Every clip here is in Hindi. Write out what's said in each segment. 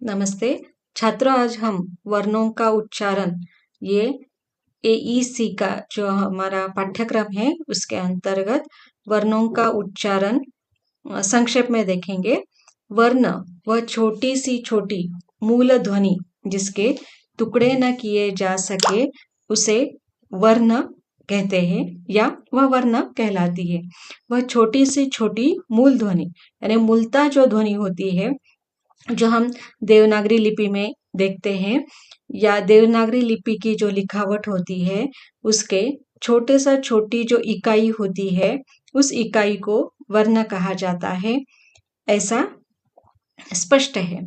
नमस्ते छात्रों, आज हम वर्णों का उच्चारण ये एईसी का जो हमारा पाठ्यक्रम है उसके अंतर्गत वर्णों का उच्चारण संक्षेप में देखेंगे। वर्ण वह छोटी सी छोटी मूल ध्वनि जिसके टुकड़े न किए जा सके उसे वर्ण कहते हैं या वह वर्ण कहलाती है। वह छोटी सी छोटी मूल ध्वनि यानी मूलतः जो ध्वनि होती है जो हम देवनागरी लिपि में देखते हैं या देवनागरी लिपि की जो लिखावट होती है उसके छोटे सा छोटी जो इकाई होती है उस इकाई को वर्ण कहा जाता है, ऐसा स्पष्ट है।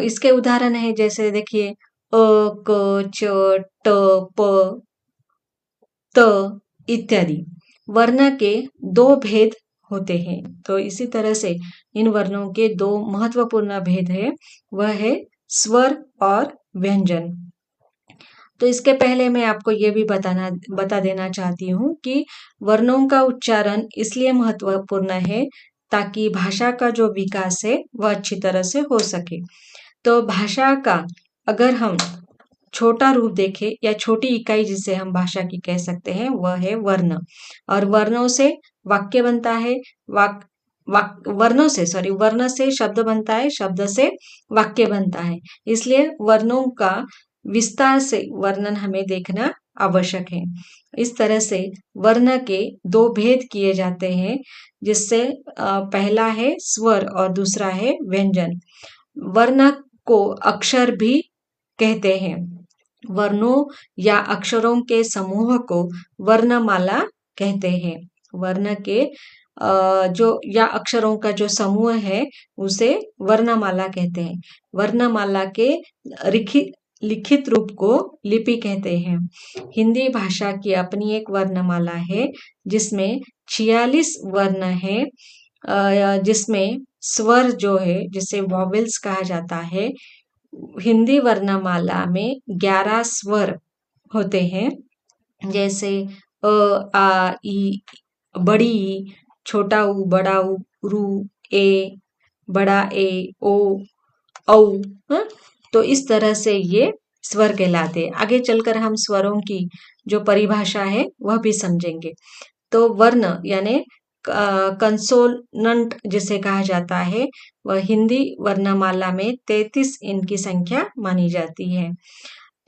इसके उदाहरण है जैसे देखिए अ क च ट प त इत्यादि। वर्ण के दो भेद होते हैं, तो इसी तरह से इन वर्णों के दो महत्वपूर्ण भेद है, वह है स्वर और व्यंजन। तो इसके पहले मैं आपको ये भी बता देना चाहती हूँ कि वर्णों का उच्चारण इसलिए महत्वपूर्ण है ताकि भाषा का जो विकास है वह अच्छी तरह से हो सके। तो भाषा का अगर हम छोटा रूप देखें या छोटी इकाई जिसे हम भाषा की कह सकते हैं वह है वर्ण। और वर्णों से वाक्य बनता है, वर्ण से शब्द बनता है, शब्द से वाक्य बनता है। इसलिए वर्णों का विस्तार से वर्णन हमें देखना आवश्यक है। इस तरह से वर्ण के दो भेद किए जाते हैं, जिससे पहला है स्वर और दूसरा है व्यंजन। वर्ण को अक्षर भी कहते हैं। वर्णों या अक्षरों के समूह को वर्णमाला कहते हैं। वर्ण के जो या अक्षरों का जो समूह है उसे वर्णमाला कहते हैं। वर्णमाला के लिखित रूप को लिपि कहते हैं। हिंदी भाषा की अपनी एक वर्णमाला है जिसमें 46 वर्ण है, जिसमें स्वर जो है जिसे वॉवेल्स कहा जाता है। हिंदी वर्णमाला में 11 स्वर होते हैं, जैसे अ आ ई, बड़ी ई, छोटा ऊ, बड़ा ऊ, रू, ए, बड़ा ए, ओ, औ। तो इस तरह से ये स्वर कहलाते हैं। आगे चलकर हम स्वरों की जो परिभाषा है वह भी समझेंगे। तो वर्ण यानी कंसोनंट जिसे कहा जाता है वह हिंदी वर्णमाला में 33 इनकी संख्या मानी जाती है।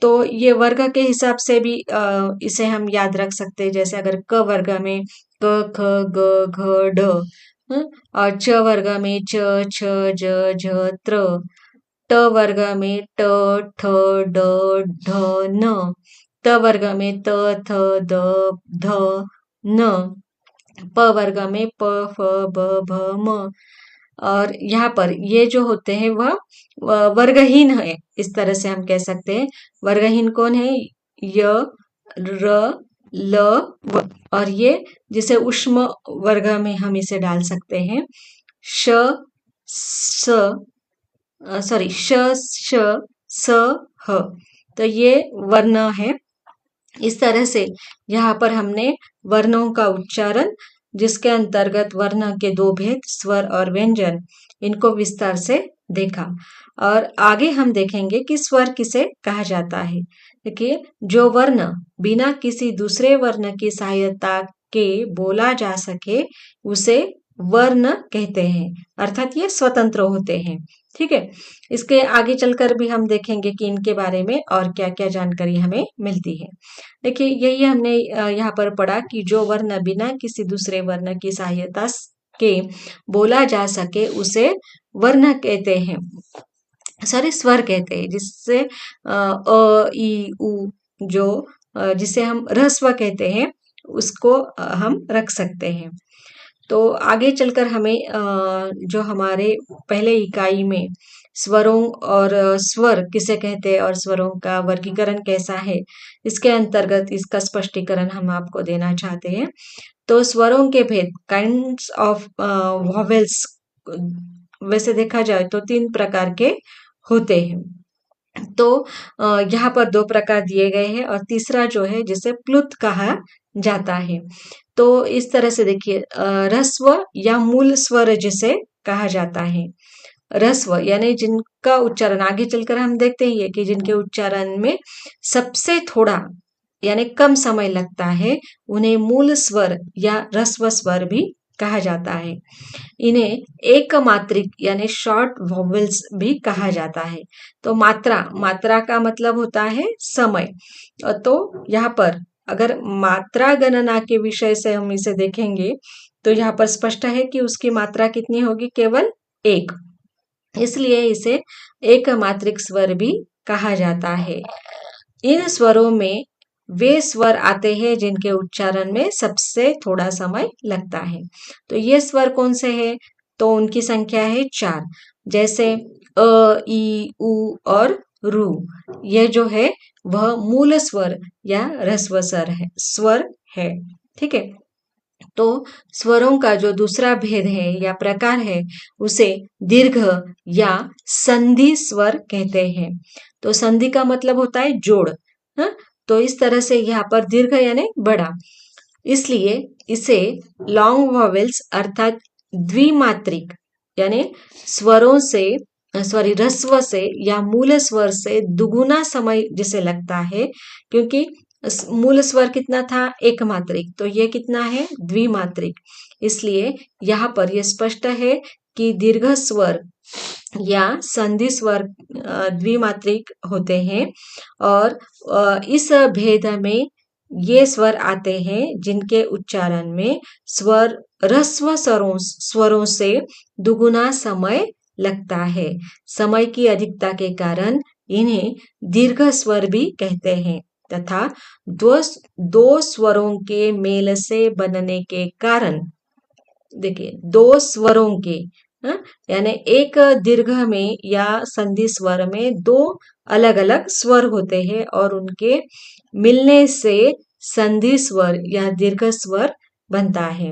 तो ये वर्ग के हिसाब से भी इसे हम याद रख सकते हैं। जैसे अगर क वर्ग में क ख ग घ ढ, और च वर्ग में च छ ज झ त्र, ट वर्ग में ट ठ ड ढ न, त वर्ग में त थ द ध न, प वर्ग में प फ ब भ म। और यहाँ पर ये जो होते हैं वह वर्गहीन है, इस तरह से हम कह सकते हैं। वर्गहीन कौन है? य, र, ल, व। और ये जिसे उष्म वर्ग में हम इसे डाल सकते हैं। श, स, सॉरी श, श, स, ह। तो ये वर्ण है। इस तरह से यहाँ पर हमने वर्णों का उच्चारण जिसके अंतर्गत वर्ण के दो भेद स्वर और व्यंजन, इनको विस्तार से देखा। और आगे हम देखेंगे कि स्वर किसे कहा जाता है। देखिए, जो वर्ण बिना किसी दूसरे वर्ण की सहायता के बोला जा सके उसे वर्ण कहते हैं, अर्थात ये स्वतंत्र होते हैं। ठीक है, इसके आगे चलकर भी हम देखेंगे कि इनके बारे में और क्या क्या जानकारी हमें मिलती है। देखिए, यही हमने यहाँ पर पढ़ा कि जो वर्ण बिना किसी दूसरे वर्ण की सहायता के बोला जा सके उसे वर्ण कहते हैं, सॉरी स्वर कहते हैं। जिससे अ ई उ जो जिसे हम ह्रस्व कहते हैं उसको हम रख सकते हैं। तो आगे चलकर हमें जो हमारे पहले इकाई में स्वरों और स्वर किसे कहते हैं और स्वरों का वर्गीकरण कैसा है, इसके अंतर्गत इसका स्पष्टीकरण हम आपको देना चाहते हैं। तो स्वरों के भेद, काइंड्स ऑफ वॉवेल्स, वैसे देखा जाए तो 3 प्रकार के होते हैं। तो यहाँ पर 2 प्रकार दिए गए हैं और तीसरा जो है जिसे प्लुत कहा जाता है। तो इस तरह से देखिए, ह्रस्व या मूल स्वर जिसे कहा जाता है। रस्व यानी जिनका उच्चारण आगे चलकर हम देखते ही है कि जिनके उच्चारण में सबसे थोड़ा यानी कम समय लगता है, उन्हें मूल स्वर या रस्व स्वर भी कहा जाता है। इन्हें एकमात्रिक यानी शॉर्ट वॉवेल्स भी कहा जाता है। तो मात्रा मात्रा का मतलब होता है समय। तो यहाँ पर अगर मात्रा गणना के विषय से हम इसे देखेंगे तो यहाँ पर स्पष्ट है कि उसकी मात्रा कितनी होगी, केवल एक। इसलिए इसे एकमात्रिक स्वर भी कहा जाता है। इन स्वरों में वे स्वर आते हैं जिनके उच्चारण में सबसे थोड़ा समय लगता है। तो ये स्वर कौन से हैं? तो उनकी संख्या है 4। जैसे अ, ई, उ और रु। यह जो है वह मूल स्वर या ह्रस्व स्वर है। ठीक है। तो स्वरों का जो दूसरा भेद है या प्रकार है उसे दीर्घ या संधि स्वर कहते हैं। तो संधि का मतलब होता है जोड़। हाँ? तो इस तरह से यहाँ पर दीर्घ यानी बड़ा, इसलिए इसे लॉन्ग वॉवेल्स अर्थात द्विमात्रिक यानी स्वरों से सॉरी ह्रस्व से या मूल स्वर से दुगुना समय जिसे लगता है, क्योंकि मूल स्वर कितना था, एक मात्रिक, तो ये कितना है, द्विमात्रिक। इसलिए यहाँ पर यह स्पष्ट है कि दीर्घ स्वर या संधि स्वर द्विमात्रिक होते हैं और इस भेद में ये स्वर आते हैं जिनके उच्चारण में स्वर ह्रस्व स्वरों से दुगुना समय लगता है। समय की अधिकता के कारण इन्हें दीर्घ स्वर भी कहते हैं तथा दो स्वरों के मेल से बनने के कारण, देखिए दो स्वरों के, यानी एक दीर्घ में या संधि स्वर में दो अलग अलग स्वर होते हैं और उनके मिलने से संधि स्वर या दीर्घ स्वर बनता है।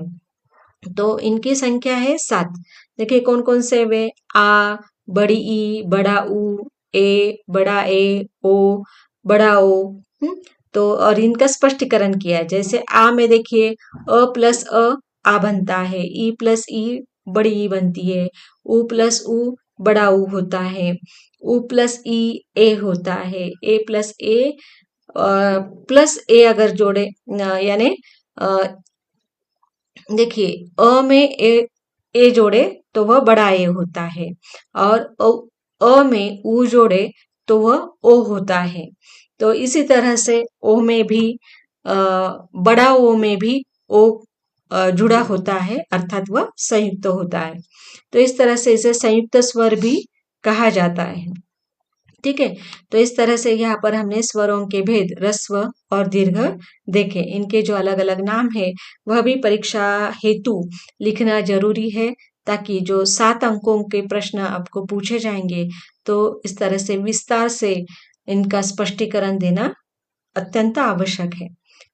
तो इनकी संख्या है 7। देखिए कौन कौन से वे, आ, बड़ी ई, बड़ा ऊ, ए, बड़ा ए, ओ, बड़ा ओ। तो और इनका स्पष्टीकरण किया है। जैसे आ में देखिए अ प्लस आ बनता है, ई प्लस ई बड़ी ई बनती है, उ प्लस उ बड़ा ऊ होता है, उ प्लस ई ए होता है, ए प्लस ए प्लस ए अगर जोड़े यानी देखिए अ में ए जोड़े तो वह बड़ा ए होता है और अ में उ जोड़े तो वह ओ होता है। तो इसी तरह से ओ में भी बड़ा ओ में भी ओ जुड़ा होता है, अर्थात वह संयुक्त होता है। तो इस तरह से इसे संयुक्त स्वर भी कहा जाता है। ठीक है। तो इस तरह से यहाँ पर हमने स्वरों के भेद ह्रस्व और दीर्घ देखे। इनके जो अलग अलग नाम है वह भी परीक्षा हेतु लिखना जरूरी है, ताकि जो 7 अंकों के प्रश्न आपको पूछे जाएंगे तो इस तरह से विस्तार से इनका स्पष्टीकरण देना अत्यंत आवश्यक है।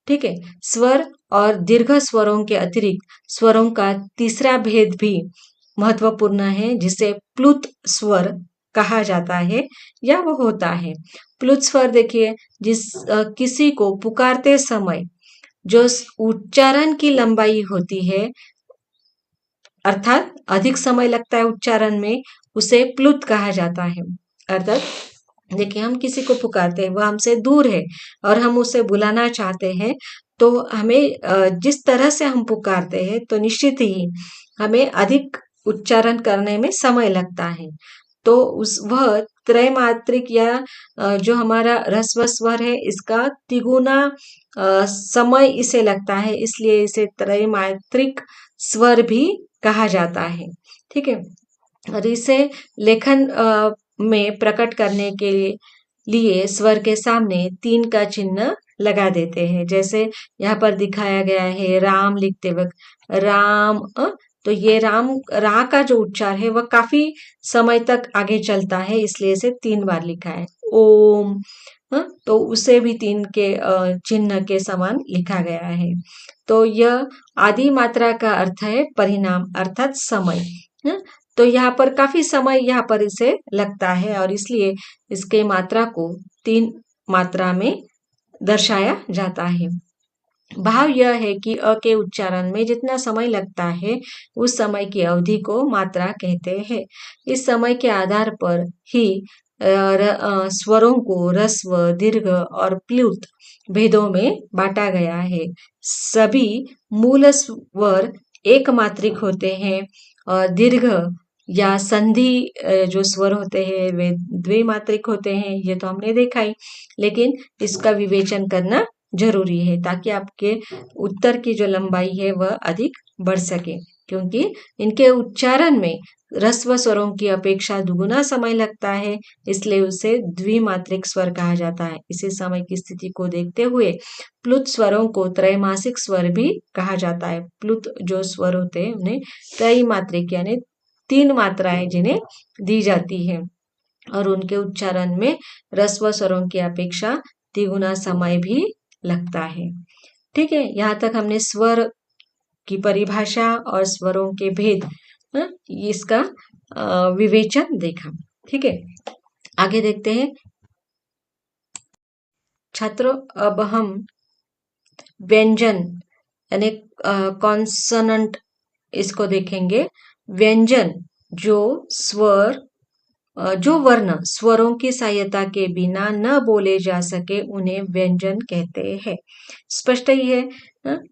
ठीक है। स्वर और दीर्घ स्वरों के अतिरिक्त स्वरों का तीसरा भेद भी महत्वपूर्ण है, जिसे प्लुत स्वर कहा जाता है या वो होता है। प्लुत स्वर देखिए, किसी को पुकारते समय जो उच्चारण की लंबाई होती है, अर्थात अधिक समय लगता है उच्चारण में, उसे प्लुत कहा जाता है। अर्थात देखिए हम किसी को पुकारते हैं, वह हमसे दूर है और हम उसे बुलाना चाहते हैं, तो हमें जिस तरह से हम पुकारते हैं तो निश्चित ही हमें अधिक उच्चारण करने में समय लगता है। तो वह त्रैमात्रिक या जो हमारा ह्रस्व स्वर है इसका तिगुना समय इसे लगता है, इसलिए इसे त्रैमात्रिक स्वर भी कहा जाता है। ठीक है। और इसे लेखन में प्रकट करने के लिए स्वर के सामने 3 का चिन्ह लगा देते हैं। जैसे यहाँ पर दिखाया गया है राम लिखते वक्त राम, तो ये राम रा का जो उच्चार है वह काफी समय तक आगे चलता है, इसलिए इसे 3 बार लिखा है। ओम, तो उसे भी 3 के चिन्ह के समान लिखा गया है। तो यह आदि मात्रा का अर्थ है परिणाम अर्थात समय। तो यहाँ पर काफी समय यहाँ पर इसे लगता है और इसलिए इसके मात्रा को 3 मात्रा में दर्शाया जाता है। भाव यह है कि अ के उच्चारण में जितना समय लगता है उस समय की अवधि को मात्रा कहते हैं। इस समय के आधार पर ही स्वरों को ह्रस्व, दीर्घ और प्लुत भेदों में बांटा गया है। सभी मूल स्वर एक मात्रिक होते हैं और दीर्घ या संधि जो स्वर होते हैं वे द्विमात्रिक होते हैं, ये तो हमने देखा ही। लेकिन इसका विवेचन करना जरूरी है ताकि आपके उत्तर की जो लंबाई है वह अधिक बढ़ सके, क्योंकि इनके उच्चारण में ह्रस्व स्वरों की अपेक्षा दुगुना समय लगता है, इसलिए उसे द्विमात्रिक स्वर कहा जाता है। इसी समय की स्थिति को देखते हुए प्लुत स्वरों को त्रैमासिक स्वर भी कहा जाता है। प्लुत जो स्वर होते हैं उन्हें त्रैमात्रिक यानी 3 मात्राएं जिन्हें दी जाती है और उनके उच्चारण में ह्रस्व स्वरों की अपेक्षा तिगुना समय भी लगता है। ठीक है, यहाँ तक हमने स्वर की परिभाषा और स्वरों के भेद इसका विवेचन देखा। ठीक है, आगे देखते हैं छात्रों। अब हम व्यंजन यानी कॉन्सोनेंट इसको देखेंगे। व्यंजन जो स्वर जो वर्ण स्वरों की सहायता के बिना न बोले जा सके उन्हें व्यंजन कहते हैं। स्पष्ट ही है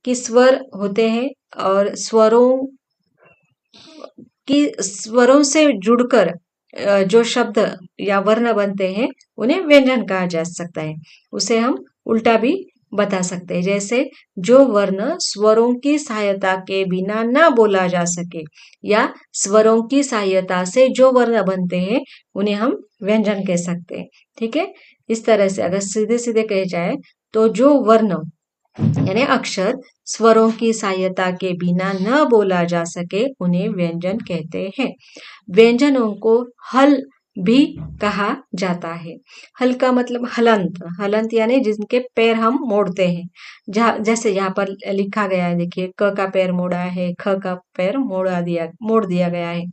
कि स्वर होते हैं और स्वरों से जुड़कर जो शब्द या वर्ण बनते हैं उन्हें व्यंजन कहा जा सकता है। उसे हम उल्टा भी बता सकते हैं, जैसे जो वर्ण स्वरों की सहायता के बिना ना बोला जा सके या स्वरों की सहायता से जो वर्ण बनते हैं उन्हें हम व्यंजन कह सकते हैं। ठीक है, इस तरह से अगर सीधे सीधे कहे जाए तो जो वर्ण यानी अक्षर स्वरों की सहायता के बिना न बोला जा सके उन्हें व्यंजन कहते हैं। व्यंजनों को हल भी कहा जाता है। हल का मतलब हलंत, हलंत यानी जिनके पैर हम मोड़ते हैं। जैसे यहाँ पर लिखा गया है, देखिए क का पैर मोड़ा है, ख का पैर मोड़ दिया गया है।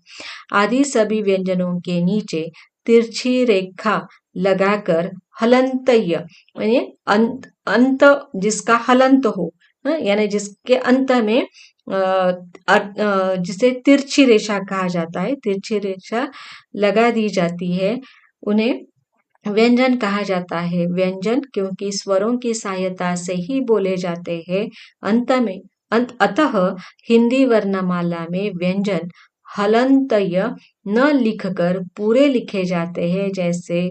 आदि सभी व्यंजनों के नीचे तिरछी रेखा लगाकर हलंतय यानी अंत जिसका हलंत हो, यानी जिसके अंत में जिसे तिरछी रेखा कहा जाता है, तिरछी रेखा लगा दी जाती है, उन्हें व्यंजन कहा जाता है। व्यंजन क्योंकि स्वरों की सहायता से ही बोले जाते हैं, अतः हिंदी वर्णमाला में व्यंजन हलंतय न लिखकर पूरे लिखे जाते हैं, जैसे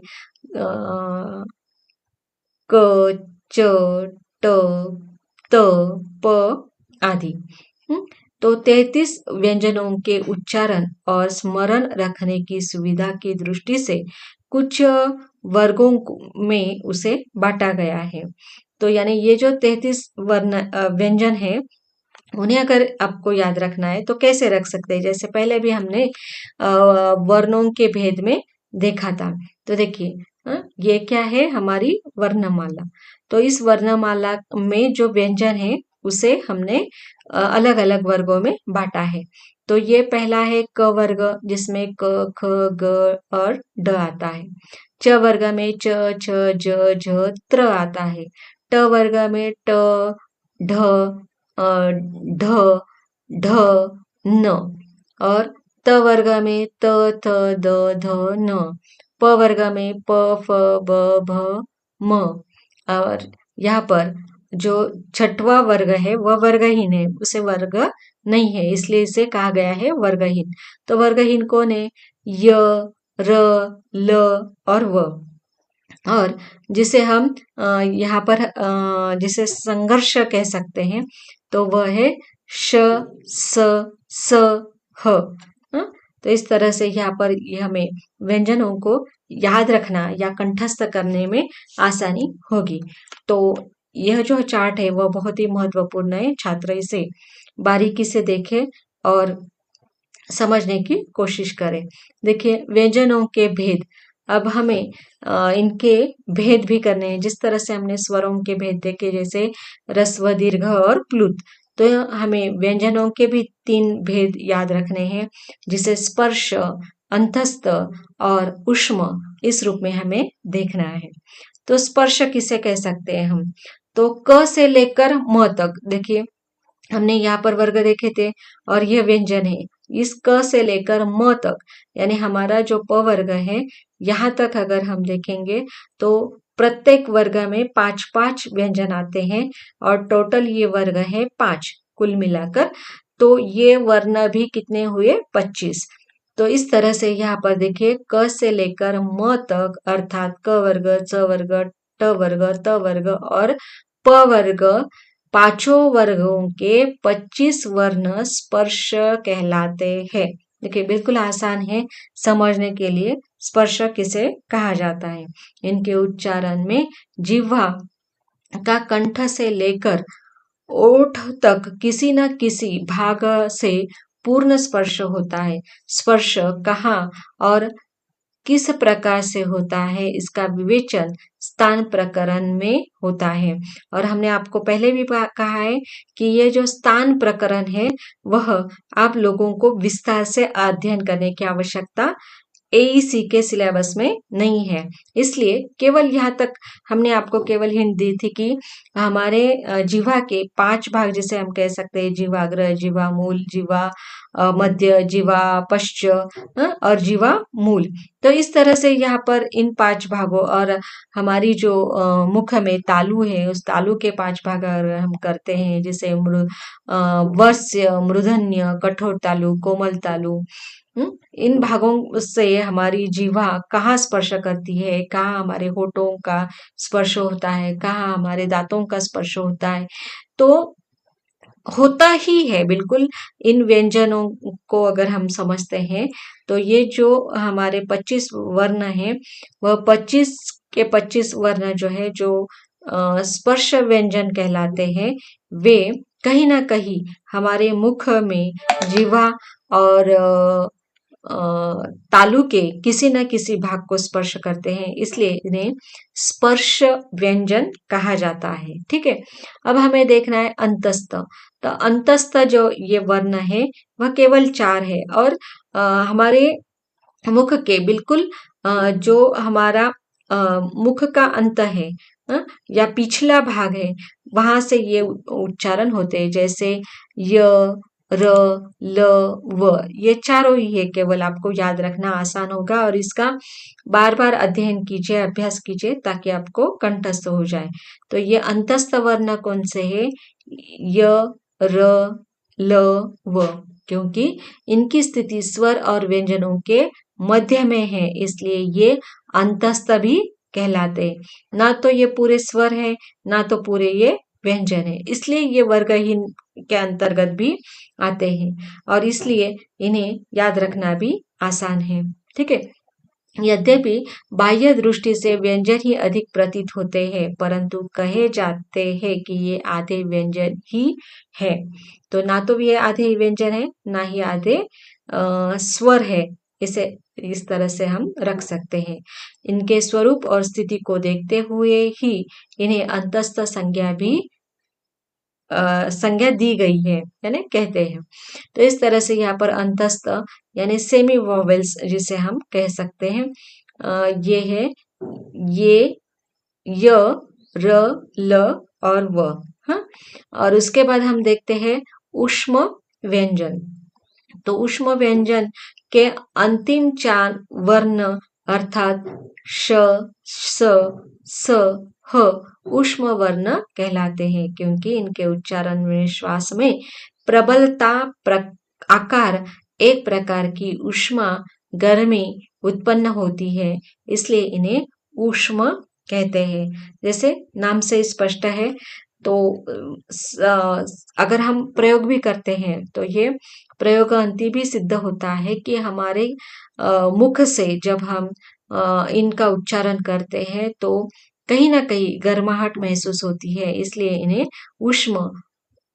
क, च, ट, त, प आदि। तो 33 व्यंजनों के उच्चारण और स्मरण रखने की सुविधा की दृष्टि से कुछ वर्गों में उसे बांटा गया है। तो यानी ये जो 33 व्यंजन है उन्हें अगर आपको याद रखना है तो कैसे रख सकते हैं, जैसे पहले भी हमने वर्णों के भेद में देखा था। तो देखिए ये क्या है, हमारी वर्णमाला। तो इस वर्णमाला में जो व्यंजन है उसे हमने अलग अलग वर्गों में बांटा है। तो ये पहला है क वर्ग, जिसमें क, ख, ग और ड आता है। च वर्ग में च, छ, ज, झ, त्र आता है। ट वर्ग में ट, ढ, ढ, ढ, न और त वर्ग में त, थ, द, ध, न। प वर्ग में प, फ, ब, भ, म। और यहाँ पर जो छठवां वर्ग है वह वर्गहीन है, उसे वर्ग नहीं है, इसलिए इसे कहा गया है वर्गहीन। तो वर्गहीन कौन है? य, र, ल और व। और जिसे हम यहाँ पर जिसे संघर्ष कह सकते हैं तो वह है श, स, स, ह। तो इस तरह से यहाँ पर हमें व्यंजनों को याद रखना या कंठस्थ करने में आसानी होगी। तो यह जो चार्ट है वह बहुत ही महत्वपूर्ण है, छात्र इसे बारीकी से देखें और समझने की कोशिश करें। देखिए व्यंजनों के भेद, अब हमें इनके भेद भी करने हैं। जिस तरह से हमने स्वरों के भेद देखे, जैसे ह्रस्व, दीर्घ और प्लुत, तो हमें व्यंजनों के भी 3 भेद याद रखने हैं, जिसे स्पर्श, अंतस्थ और ऊष्म इस रूप में हमें देखना है। तो स्पर्श किसे कह सकते हैं हम? तो क से लेकर म तक देखिए हमने यहाँ पर वर्ग देखे थे और यह व्यंजन है। इस क से लेकर म तक यानी हमारा जो प वर्ग है यहाँ तक अगर हम देखेंगे तो प्रत्येक वर्ग में 5-5 व्यंजन आते हैं और टोटल ये वर्ग है 5 कुल मिलाकर। तो ये वर्ण भी कितने हुए 25। तो इस तरह से यहाँ पर देखिए क से लेकर म तक अर्थात क वर्ग, च वर्ग, ट वर्ग, त वर्ग और प वर्ग पांचों वर्गों के 25 वर्ण स्पर्श कहलाते हैं। देखिए बिल्कुल आसान है समझने के लिए स्पर्श किसे कहा जाता है। इनके उच्चारण में जिह्वा का कंठ से लेकर ओठ तक किसी न किसी भाग से पूर्ण स्पर्श होता है। स्पर्श कहाँ और किस प्रकार से होता है इसका विवेचन स्थान प्रकरण में होता है। और हमने आपको पहले भी कहा है कि ये जो स्थान प्रकरण है वह आप लोगों को विस्तार से अध्ययन करने की आवश्यकता एईसी के सिलेबस में नहीं है। इसलिए केवल यहाँ तक हमने आपको केवल हिंट दी थी कि हमारे जिह्वा के 5 भाग जिसे हम कह सकते हैं जिह्वाग्र, जिह्वा मूल, जिह्वा मध्य, जिह्वा पश्च और जिह्वा मूल। तो इस तरह से यहाँ पर इन 5 भागों और हमारी जो मुख में तालु है उस तालु के 5 भाग अगर हम करते हैं जैसे वर्ष्य, मूर्धन्य, कठोर तालु, कोमल तालु, इन भागों से हमारी जीवा कहाँ स्पर्श करती है, कहाँ हमारे होठों का स्पर्श होता है, कहाँ हमारे दांतों का स्पर्श होता है, तो होता ही है बिल्कुल। इन व्यंजनों को अगर हम समझते हैं तो ये जो हमारे 25 वर्ण हैं वह 25 के 25 वर्ण जो है जो स्पर्श व्यंजन कहलाते हैं वे कहीं ना कहीं हमारे मुख में जीवा और तालु के किसी न किसी भाग को स्पर्श करते हैं, इसलिए इन्हें स्पर्श व्यंजन कहा जाता है। ठीक है, अब हमें देखना है अंतस्थ। तो अंतस्थ जो ये वर्ण है वह केवल 4 है और हमारे मुख के बिल्कुल जो हमारा मुख का अंत है या पिछला भाग है वहां से ये उच्चारण होते हैं जैसे य, र, ल, व, ये चारों ही है। केवल आपको याद रखना आसान होगा और इसका बार बार अध्ययन कीजिए, अभ्यास कीजिए ताकि आपको कंठस्थ हो जाए। तो ये अंतस्थ वर्ण कौन से है? य, र, ल, व, क्योंकि इनकी स्थिति स्वर और व्यंजनों के मध्य में है इसलिए ये अंतस्थ भी कहलाते। ना तो ये पूरे स्वर है ना तो पूरे ये व्यंजन है, इसलिए ये वर्गहीन के अंतर्गत भी आते हैं और इसलिए इन्हें याद रखना भी आसान है। ठीक है, यद्यपि बाह्य दृष्टि से व्यंजन ही अधिक प्रतीत होते हैं परंतु कहे जाते हैं कि ये आधे व्यंजन ही है। तो ना तो ये आधे व्यंजन है ना ही आधे स्वर है, इसे इस तरह से हम रख सकते हैं। इनके स्वरूप और स्थिति को देखते हुए ही इन्हें अंतस्थ संज्ञा भी संज्ञा दी गई है यानी कहते हैं। तो इस तरह से यहाँ पर अंतस्थ यानी सेमी वोवेल्स जिसे हम कह सकते हैं ये है ये, य, र, ल और व। हाँ, और उसके बाद हम देखते हैं ऊष्म व्यंजन। तो ऊष्म व्यंजन के अंतिम 4 वर्ण अर्थात श, स, स, ह ऊष्म वर्ण कहलाते हैं क्योंकि इनके उच्चारण में श्वास में प्रबलता आकार एक प्रकार की ऊष्मा गर्मी उत्पन्न होती है इसलिए इन्हें ऊष्म कहते हैं। जैसे नाम से स्पष्ट है तो अगर हम प्रयोग भी करते हैं तो ये प्रयोग अंति भी सिद्ध होता है कि हमारे मुख से जब हम इनका उच्चारण करते हैं तो कहीं ना कहीं गर्माहट महसूस होती है इसलिए इन्हें ऊष्म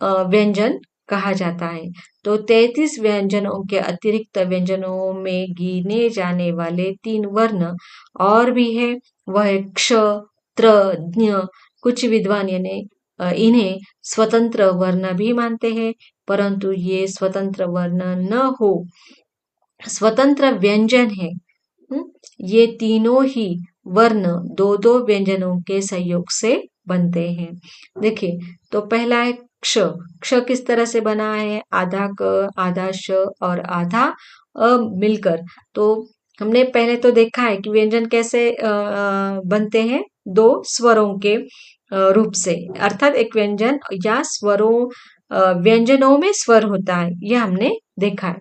व्यंजन कहा जाता है। तो 33 व्यंजनों के अतिरिक्त व्यंजनों में गिने जाने वाले 3 वर्ण और भी है, वह है क्ष, त्र, ज्ञ। कुछ विद्वान इन्हें स्वतंत्र वर्ण भी मानते हैं परंतु ये स्वतंत्र वर्ण न हो, स्वतंत्र व्यंजन है। ये तीनों ही वर्ण 2-2 व्यंजनों के सहयोग से बनते हैं। देखिए, तो पहला है क्ष। क्ष किस तरह से बना है? आधा क, आधा श और आधा अ मिलकर। तो हमने पहले तो देखा है कि व्यंजन कैसे बनते हैं, दो स्वरों के रूप से, अर्थात एक व्यंजन या स्वरों व्यंजनों में स्वर होता है, यह हमने देखा है।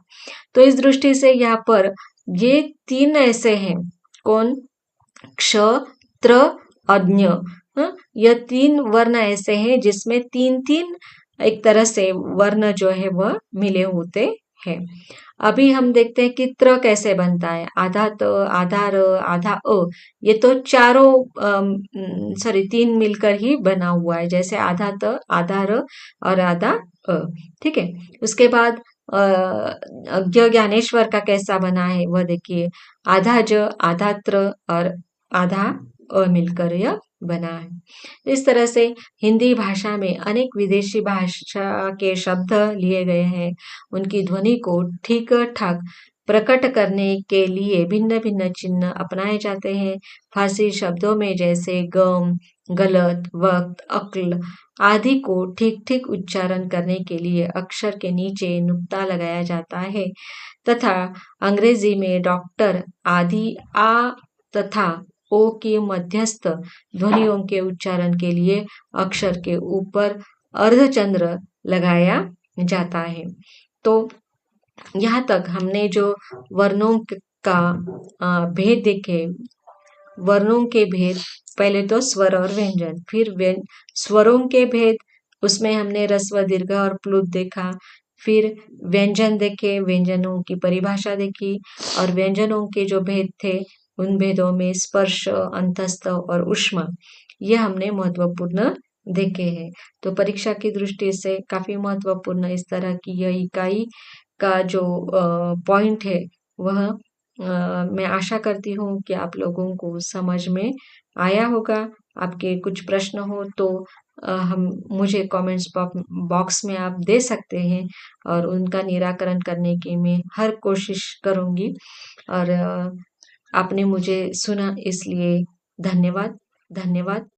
तो इस दृष्टि से यहाँ पर ये तीन ऐसे हैं, कौन? क्ष, त्र और ज्ञ। यह तीन वर्ण ऐसे हैं जिसमें तीन तीन एक तरह से वर्ण जो है वह मिले होते हैं। अभी हम देखते हैं कि त्र कैसे बनता है। आधा त, आधा र, आधा अ। ये तो चारों सॉरी तीन मिलकर ही बना हुआ है, जैसे आधा त, आधा र और आधा अ। ठीक है। उसके बाद ज्ञानेश्वर का कैसा बना है वह देखिए। आधा ज, आधा त्र और आधा अ मिलकर यह बना है। इस तरह से हिंदी भाषा में अनेक विदेशी भाषा के शब्द लिए गए हैं। उनकी ध्वनि को ठीक ठाक प्रकट करने के लिए भिन्न भिन्न चिन्ह अपनाए जाते हैं। फारसी शब्दों में जैसे गम, गलत, वक्त, अक्ल आदि को ठीक ठीक उच्चारण करने के लिए अक्षर के नीचे नुक्ता लगाया जाता है, तथा अंग्रेजी में डॉक्टर आदि आ तथा ओ के मध्यस्थ ध्वनियों के उच्चारण के लिए अक्षर के ऊपर अर्धचंद्र लगाया जाता है। तो यहाँ तक हमने जो वर्णों का भेद देखे, वर्णों के भेद, पहले तो स्वर और व्यंजन, फिर स्वरों के भेद, उसमें हमने ह्रस्व, दीर्घ और प्लुत देखा। फिर व्यंजन देखे, व्यंजनों की परिभाषा देखी, और व्यंजनों के जो भेद थे उन भेदों में स्पर्श, अंतस्थ और ऊष्म, ये हमने महत्वपूर्ण देखे हैं। तो परीक्षा की दृष्टि से काफी महत्वपूर्ण इस तरह की यह इकाई का जो पॉइंट है वह मैं आशा करती हूँ कि आप लोगों को समझ में आया होगा। आपके कुछ प्रश्न हो तो हम मुझे कमेंट्स बॉक्स में आप दे सकते हैं, और उनका निराकरण करने की मैं हर कोशिश करूँगी। और आपने मुझे सुना इसलिए धन्यवाद। धन्यवाद।